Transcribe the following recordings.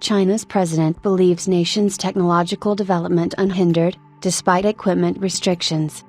China's president believes nation's technological development unhindered, despite equipment restrictions.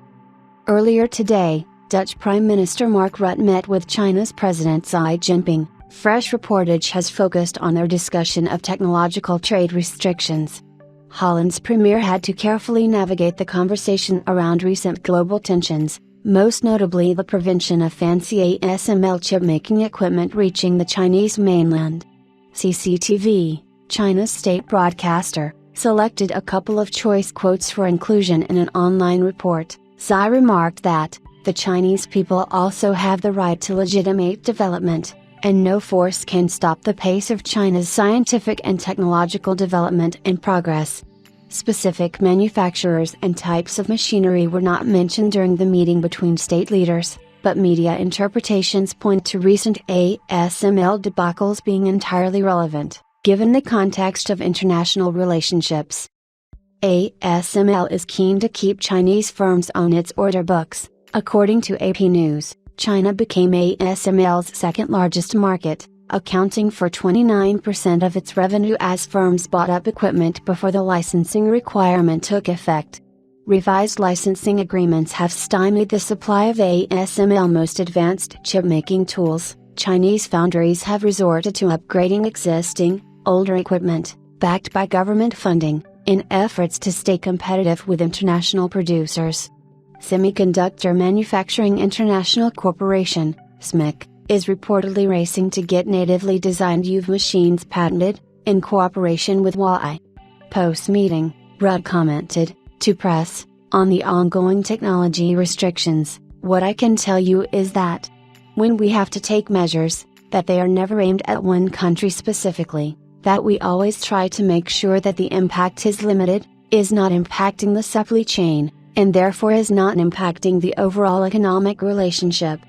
Earlier today, Dutch Prime Minister Mark Rutte met with China's President Xi Jinping. Fresh reportage has focused on their discussion of technological trade restrictions. Holland's premier had to carefully navigate the conversation around recent global tensions, most notably the prevention of fancy ASML chip-making equipment reaching the Chinese mainland. CCTV, China's state broadcaster, selected a couple of choice quotes for inclusion in an online report. Xi remarked that, "The Chinese people also have the right to legitimate development, and no force can stop the pace of China's scientific and technological development and progress." Specific manufacturers and types of machinery were not mentioned during the meeting between state leaders, but media interpretations point to recent ASML debacles being entirely relevant, given the context of international relationships. ASML is keen to keep Chinese firms on its order books. According to AP News, China became ASML's second largest market, accounting for 29% of its revenue as firms bought up equipment before the licensing requirement took effect. Revised licensing agreements have stymied the supply of ASML most advanced chip-making tools. Chinese foundries have resorted to upgrading existing, older equipment, backed by government funding, in efforts to stay competitive with international producers. Semiconductor Manufacturing International Corporation, SMIC, is reportedly racing to get natively designed UV machines patented, in cooperation with Huawei. Post-meeting, Rutte commented, to press, on the ongoing technology restrictions, "What I can tell you is that, when we have to take measures, that they are never aimed at one country specifically, that we always try to make sure that the impact is limited, is not impacting the supply chain, and therefore is not impacting the overall economic relationship."